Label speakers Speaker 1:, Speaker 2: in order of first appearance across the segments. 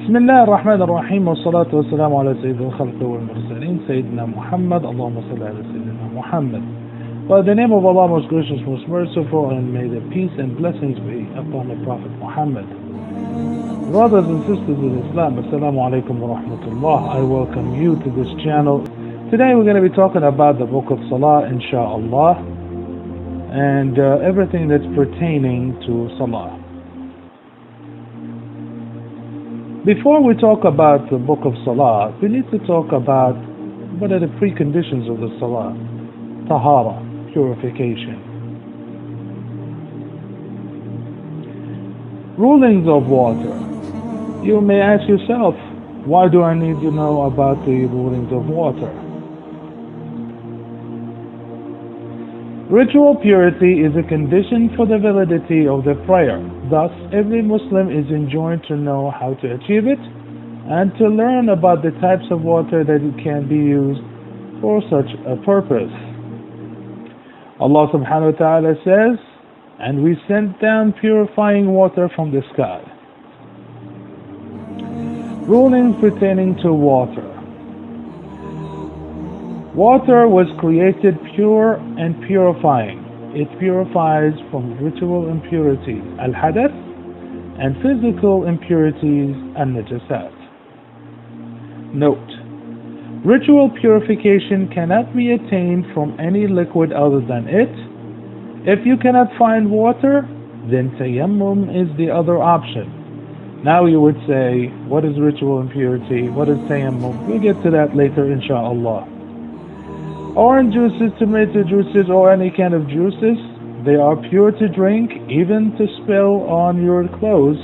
Speaker 1: بسم الله الرحمن الرحيم والصلاة والسلام على سيد الخلق والمرسلين سيدنا Muhammad اللهم صل على سيدنا Muhammad. By the name of Allah, most gracious, most merciful, and may the peace and blessings be upon the Prophet Muhammad. Brothers and sisters in Islam, Assalamu alaikum wa rahmatullah. I welcome you to this channel. Today we're going to be talking about the Book of Salah, inshallah, and everything that's pertaining to Salah. Before we talk about the Book of Salah, we need to talk about what are the preconditions of the Salah. Tahara, purification. Rulings of water. You may ask yourself, why do I need to know about the rulings of water? Ritual purity is a condition for the validity of the prayer. Thus, every Muslim is enjoined to know how to achieve it and to learn about the types of water that can be used for such a purpose. Allah subhanahu wa ta'ala says, "And we sent down purifying water from the sky." Rulings pertaining to water. Water was created pure and purifying. It purifies from ritual impurities, al-hadath, and physical impurities, al-najasat. Note: ritual purification cannot be attained from any liquid other than it. If you cannot find water, then tayammum is the other option. Now you would say, what is ritual impurity? What is tayammum? We'll get to that later, inshallah. Orange juices, tomato juices, or any kind of juices, they are pure to drink, even to spill on your clothes,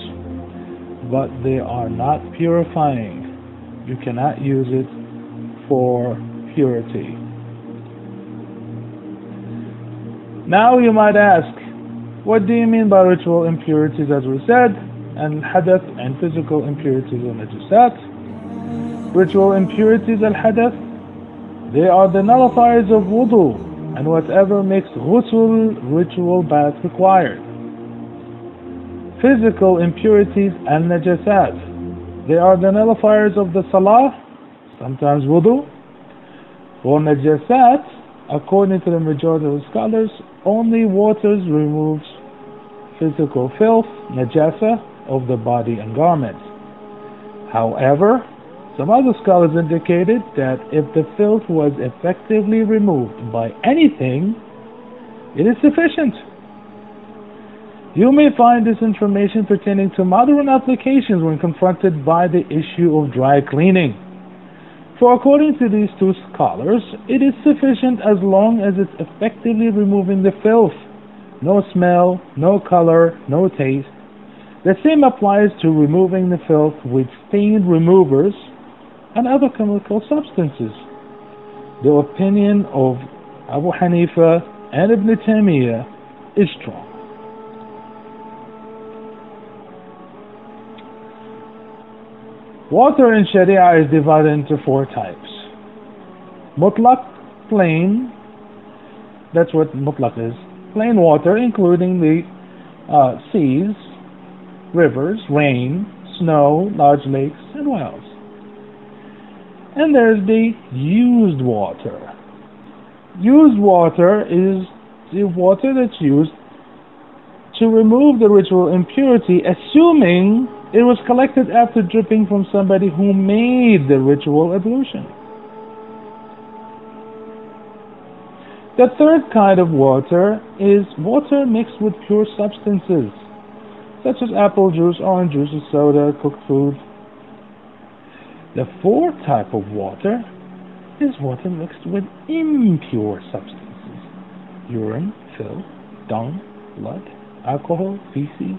Speaker 1: but they are not purifying. You cannot use it for purity. Now you might ask, what do you mean by ritual impurities, as we said, and hadath and physical impurities and najasat? Ritual impurities and hadath, they are the nullifiers of wudu and whatever makes ghusl, ritual bath, required. Physical impurities and najasat, they are the nullifiers of the salah, sometimes wudu. For najasat, according to the majority of scholars, only water removes physical filth, najasa, of the body and garments. However, some other scholars indicated that if the filth was effectively removed by anything, it is sufficient. You may find this information pertaining to modern applications when confronted by the issue of dry cleaning. For according to these two scholars, it is sufficient as long as it's effectively removing the filth. No smell, no color, no taste. The same applies to removing the filth with stain removers and other chemical substances. The opinion of Abu Hanifa and Ibn Taymiyyah is strong. Water in Sharia is divided into four types. Mutlaq, plain, that's what mutlaq is. Plain water, including the seas, rivers, rain, snow, large lakes, and wells. And there's the used water. Used water is the water that's used to remove the ritual impurity, assuming it was collected after dripping from somebody who made the ritual ablution. The third kind of water is water mixed with pure substances, such as apple juice, orange juice, soda, cooked food. The fourth type of water is water mixed with impure substances: urine, filth, dung, blood, alcohol, feces.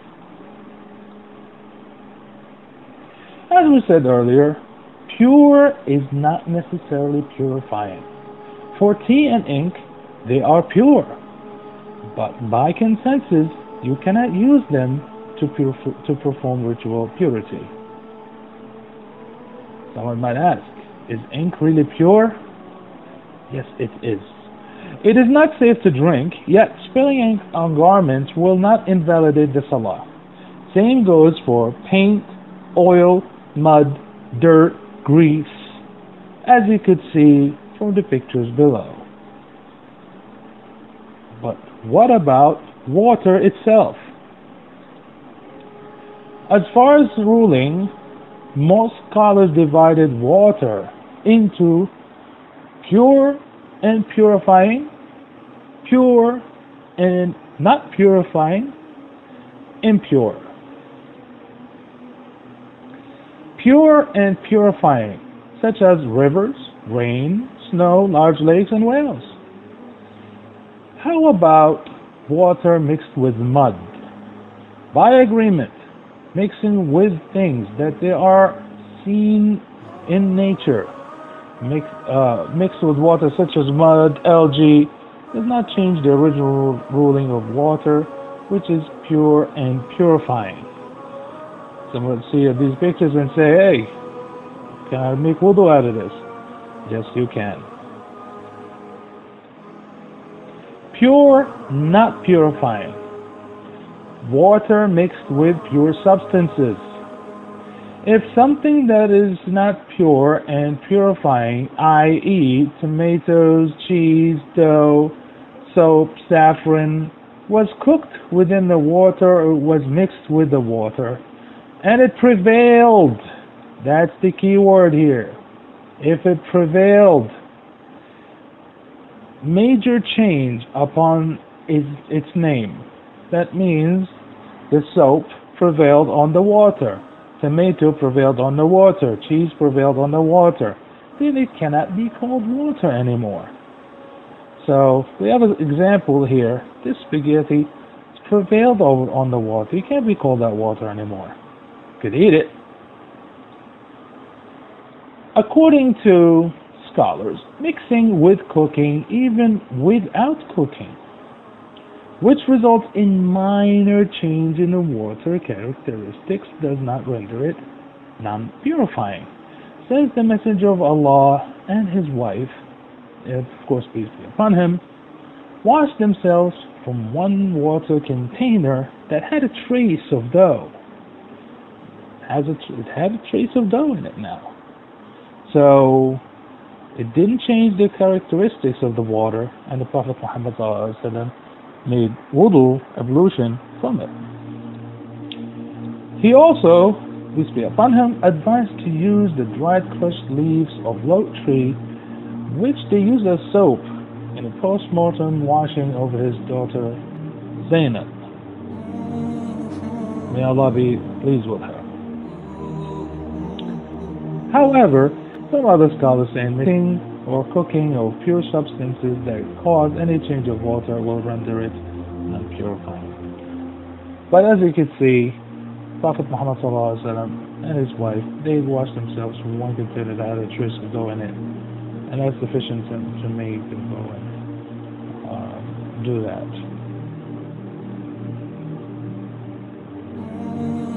Speaker 1: As we said earlier, pure is not necessarily purifying. For tea and ink, they are pure, but by consensus, you cannot use them to perform ritual purity. Someone might ask, is ink really pure? Yes, it is. It is not safe to drink, yet spilling ink on garments will not invalidate the salah. Same goes for paint, oil, mud, dirt, grease, as you could see from the pictures below. But what about water itself? As far as ruling, most scholars divided water into pure and purifying, pure and not purifying, impure. Pure and purifying, such as rivers, rain, snow, large lakes, and whales. How about water mixed with mud? By agreement, mixing with things that they are seen in nature, mixed with water such as mud, algae, does not change the original ruling of water, which is pure and purifying. Someone would see these pictures and say, hey, can I make wudu out of this? Yes, you can. Pure, not purifying. Water mixed with pure substances. If something that is not pure and purifying, i.e. tomatoes, cheese, dough, soap, saffron, was cooked within the water or was mixed with the water, and it prevailed, that's the key word here, if it prevailed, major change upon its name. That means the soap prevailed on the water, tomato prevailed on the water, cheese prevailed on the water, then it cannot be called water anymore. So we have an example here. This spaghetti prevailed on the water. You can't be called that water anymore. You could eat it. According to scholars, mixing with cooking, even without cooking, which results in minor change in the water characteristics, does not render it non-purifying. Says the Messenger of Allah and his wife, of course peace be upon him, washed themselves from one water container that had a trace of dough. It had a trace of dough in it now. So it didn't change the characteristics of the water, and the Prophet Muhammad made wudu, ablution, from it. He also, peace be upon him, advised to use the dried crushed leaves of lote tree, which they used as soap in a post-mortem washing over his daughter Zainab. May Allah be pleased with her. However, some other scholars say mixing or cooking of pure substances that cause any change of water will render it non-purifying. But as you can see, Prophet Muhammad and his wife, they washed themselves from one container that had a trace of dough in it, and that's sufficient to make them go and do that.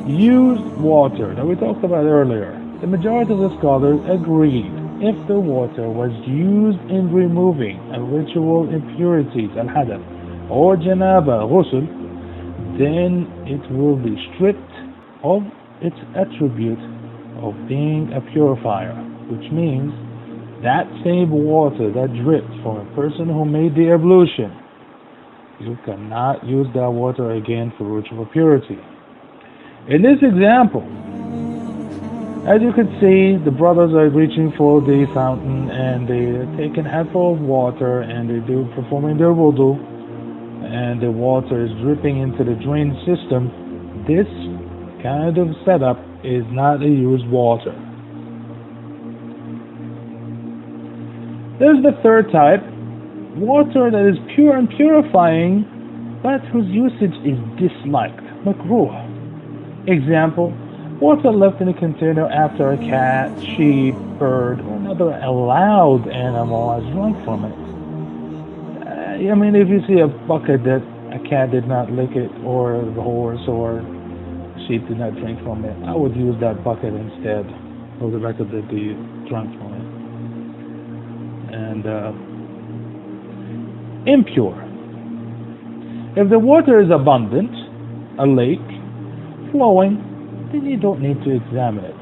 Speaker 1: Used water that we talked about earlier. The majority of the scholars agreed if the water was used in removing ritual impurities, al-hadath, or janaba, ghusl, then it will be stripped of its attribute of being a purifier, which means that same water that dripped from a person who made the ablution, you cannot use that water again for ritual purity. In this example, as you can see, the brothers are reaching for the fountain and they take a handful of water and they do performing their wudu, and the water is dripping into the drain system. This kind of setup is not a used water. There's the third type, water that is pure and purifying, but whose usage is disliked, makruh. Example, water left in a container after a cat, sheep, bird, or another allowed animal has drunk from it. I mean, if you see a bucket that a cat did not lick it, or the horse or sheep did not drink from it, I would use that bucket instead of the record that they drank from it. And impure. If the water is abundant, a lake, flowing, then you don't need to examine it.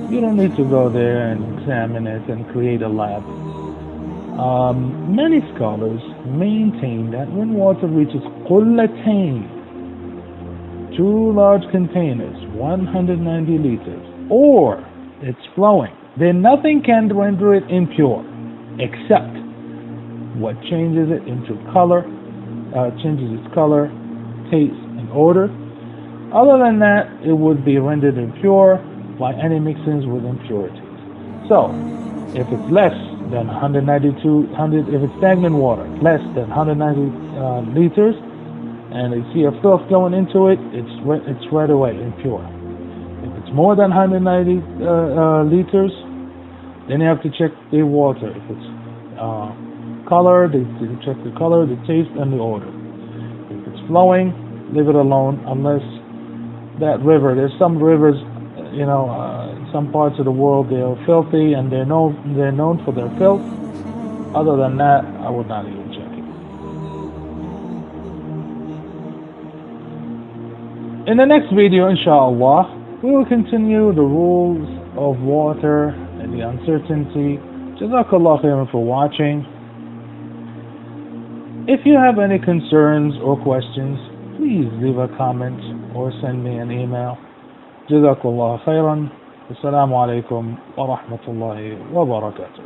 Speaker 1: You don't need to go there and examine it and create a lab. Many scholars maintain that when water reaches qullatayn, two large containers, 190 liters, or it's flowing, then nothing can render it impure except what changes it into color, changes its color, taste, and odor. Other than that, it would be rendered impure by any mixings with impurities. So, if it's less than 192, if it's stagnant water, less than 190 liters, and you see a filth going into it, it's right away impure. If it's more than 190 liters, then you have to check the water. If it's color, they check the color, the taste, and the odor. If it's flowing, leave it alone unless that river. There's some rivers, in some parts of the world they are filthy and they're known for their filth. Other than that, I would not even check it. In the next video, inshallah, we will continue the rules of water and the uncertainty. Jazakallah khairan for watching. If you have any concerns or questions, please leave a comment or send me an email. Jazakallah khairan. Assalamu alaikum wa rahmatullahi wa barakatuh.